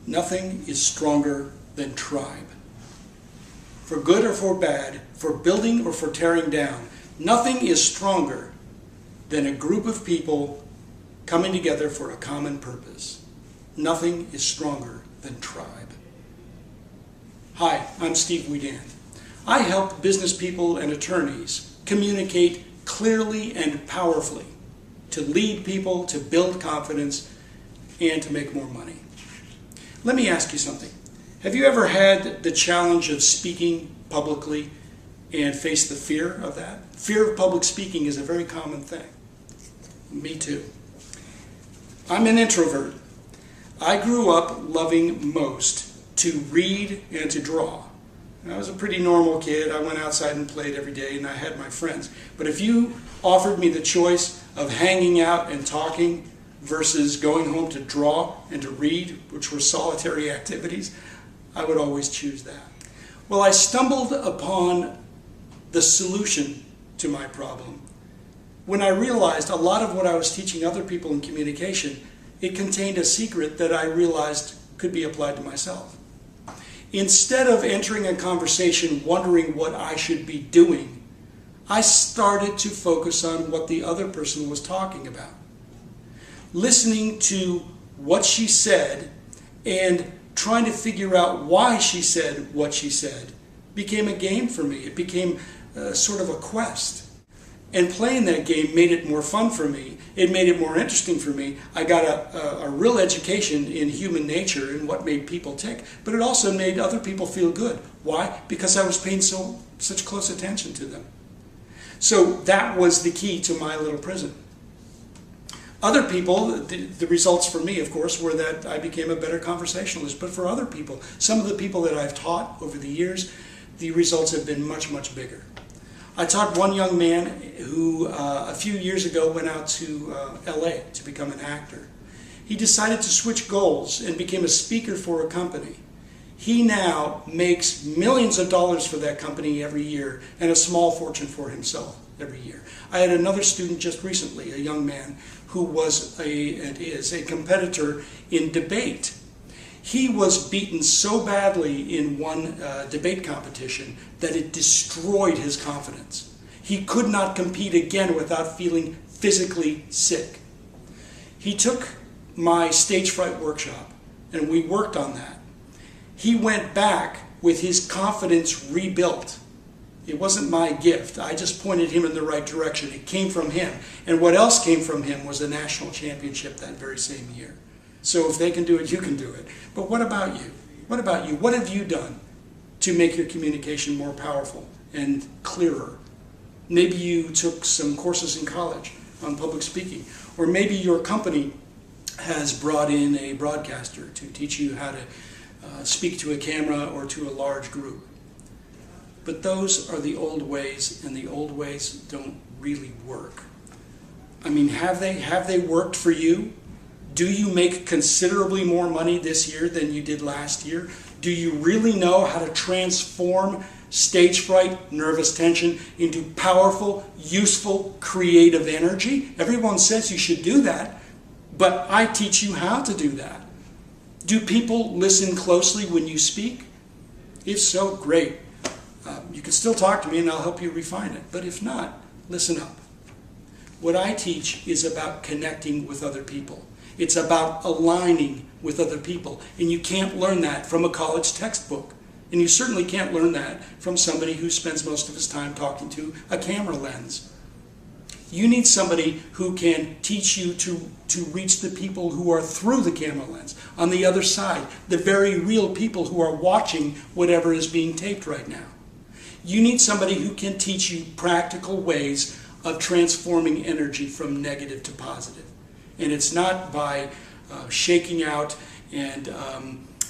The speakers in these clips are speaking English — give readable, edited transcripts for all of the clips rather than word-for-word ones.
Nothing is stronger than tribe. For good or for bad, for building or for tearing down, nothing is stronger than a group of people coming together for a common purpose. Nothing is stronger than tribe. Hi, I'm Steve Wedan. I help business people and attorneys communicate clearly and powerfully to lead people, to build confidence, and to make more money. Let me ask you something. Have you ever had the challenge of speaking publicly and faced the fear of that? Fear of public speaking is a very common thing. Me too. I'm an introvert. I grew up loving most to read and to draw. I was a pretty normal kid. I went outside and played every day, and I had my friends. But if you offered me the choice of hanging out and talking versus going home to draw and to read, which were solitary activities, I would always choose that. Well, I stumbled upon the solution to my problem when I realized a lot of what I was teaching other people in communication, it contained a secret that I realized could be applied to myself. Instead of entering a conversation wondering what I should be doing, I started to focus on what the other person was talking about. Listening to what she said and trying to figure out why she said what she said became a game for me. It became sort of a quest. And playing that game made it more fun for me. It made it more interesting for me. I got a real education in human nature and what made people tick. But it also made other people feel good. Why? Because I was paying such close attention to them. So that was the key to my little prison. Other people, the results for me, of course, were that I became a better conversationalist. But for other people, some of the people that I've taught over the years, the results have been much, much bigger. I taught one young man who a few years ago went out to LA to become an actor. He decided to switch goals and became a speaker for a company. He now makes millions of dollars for that company every year and a small fortune for himself every year. I had another student just recently, a young man who was and is a competitor in debate. He was beaten so badly in one debate competition that it destroyed his confidence. He could not compete again without feeling physically sick. He took my stage fright workshop and we worked on that. He went back with his confidence rebuilt. It wasn't my gift. I just pointed him in the right direction. It came from him. And what else came from him was a national championship that very same year. So if they can do it, you can do it. But what about you? What about you? What have you done to make your communication more powerful and clearer? Maybe you took some courses in college on public speaking. Or maybe your company has brought in a broadcaster to teach you how to speak to a camera or to a large group. But those are the old ways, and the old ways don't really work. I mean, have they worked for you? Do you make considerably more money this year than you did last year? Do you really know how to transform stage fright, nervous tension into powerful, useful, creative energy? Everyone says you should do that, but I teach you how to do that. Do people listen closely when you speak? If so, great. You can still talk to me and I'll help you refine it. But if not, listen up. What I teach is about connecting with other people. It's about aligning with other people. And you can't learn that from a college textbook. And you certainly can't learn that from somebody who spends most of his time talking to a camera lens. You need somebody who can teach you to reach the people who are through the camera lens, on the other side, the very real people who are watching whatever is being taped right now. You need somebody who can teach you practical ways of transforming energy from negative to positive. And it's not by shaking out and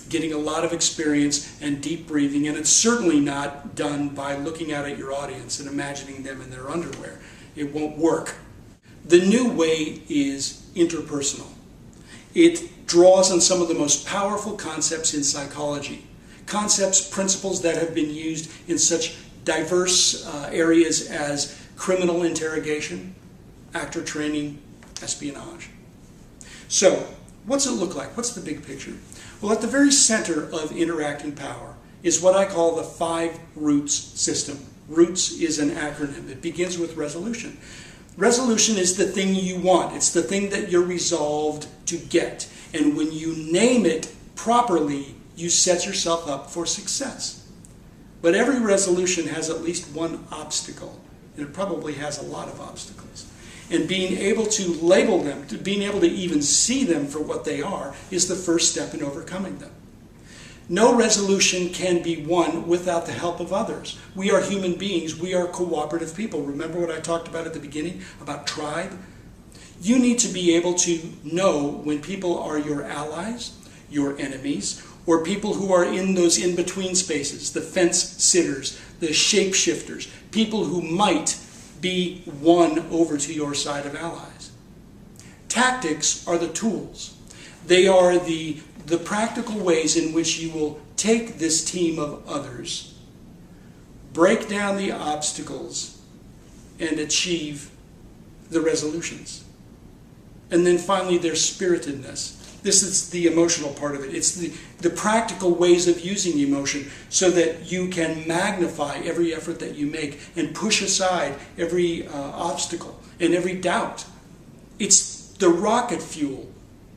getting a lot of experience and deep breathing, and it's certainly not done by looking out at your audience and imagining them in their underwear. It won't work. The new way is interpersonal. It draws on some of the most powerful concepts in psychology. Concepts, principles that have been used in such diverse areas as criminal interrogation, actor training, espionage. So, What's it look like? What's the big picture? Well, at the very center of interacting power is what I call the 5 roots system. Roots is an acronym. It begins with resolution. Resolution is the thing you want. It's the thing that you're resolved to get. And when you name it properly, you set yourself up for success. But every resolution has at least one obstacle. And it probably has a lot of obstacles. And being able to label them, being able to even see them for what they are, is the first step in overcoming them. No resolution can be won without the help of others. We are human beings. We are cooperative people. Remember what I talked about at the beginning about tribe? You need to be able to know when people are your allies, your enemies, or people who are in those in-between spaces, the fence sitters, the shapeshifters, people who might be won over to your side of allies. Tactics are the tools. They are the practical ways in which you will take this team of others, break down the obstacles, and achieve the resolutions. And then finally, there's spiritedness. This is the emotional part of it. It's the practical ways of using emotion so that you can magnify every effort that you make and push aside every obstacle and every doubt. It's the rocket fuel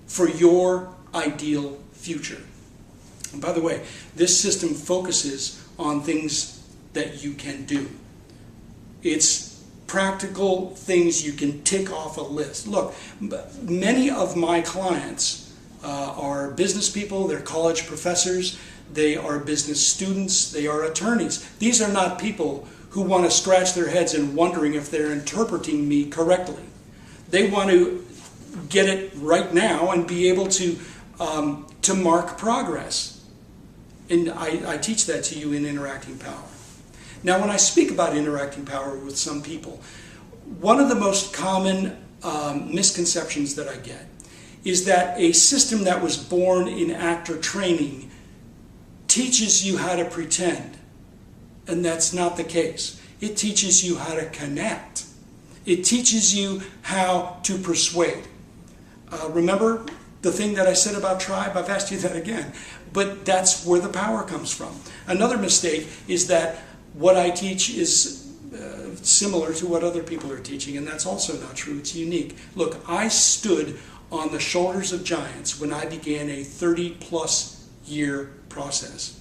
for your ideal future. And by the way, this system focuses on things that you can do. It's practical things you can tick off a list. Look, many of my clients are business people, they're college professors, they are business students, they are attorneys. These are not people who want to scratch their heads and wondering if they're interpreting me correctly. They want to get it right now and be able to mark progress. And I teach that to you in Interacting Power. Now, when I speak about interacting power with some people, one of the most common misconceptions that I get is that a system that was born in actor training teaches you how to pretend. And that's not the case. It teaches you how to connect. It teaches you how to persuade. Remember the thing that I said about tribe? I've asked you that again. But that's where the power comes from. Another mistake is that what I teach is similar to what other people are teaching, and that's also not true. It's unique. Look, I stood on the shoulders of giants when I began a 30-plus year process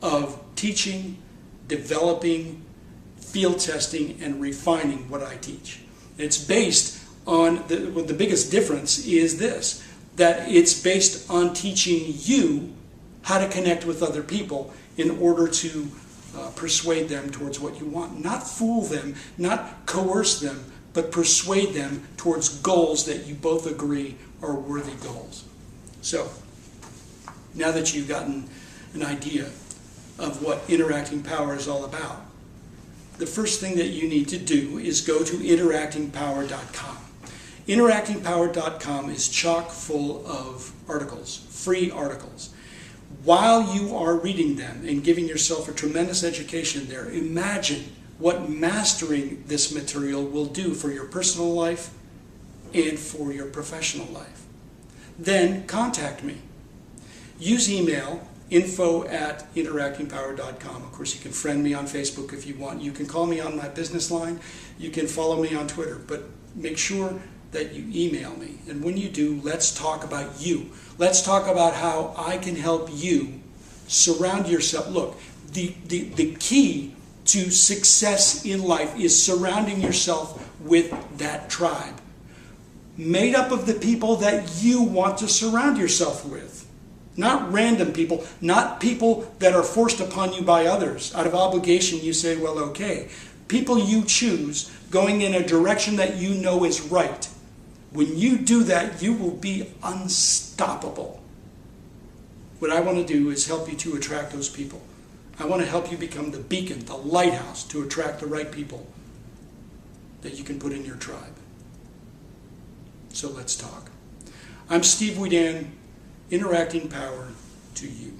of teaching, developing, field testing, and refining what I teach. It's based on, the biggest difference is this, that it's based on teaching you how to connect with other people in order to persuade them towards what you want. Not fool them, not coerce them, but persuade them towards goals that you both agree are worthy goals. So, now that you've gotten an idea of what interacting power is all about, the first thing that you need to do is go to interactingpower.com. Interactingpower.com is chock full of articles, free articles. While you are reading them and giving yourself a tremendous education there, imagine what mastering this material will do for your personal life and for your professional life. Then contact me. Use email, info@interactingpower.com. Of course, you can friend me on Facebook if you want. You can call me on my business line. You can follow me on Twitter. But make sure that you email me. And when you do, let's talk about you. Let's talk about how I can help you surround yourself. Look, the key to success in life is surrounding yourself with that tribe, made up of the people that you want to surround yourself with. Not random people, not people that are forced upon you by others. Out of obligation, you say, well, okay. People you choose going in a direction that you know is right. When you do that, you will be unstoppable. What I want to do is help you to attract those people. I want to help you become the beacon, the lighthouse, to attract the right people that you can put in your tribe. So let's talk. I'm Steve Wedan, Interacting Power to you.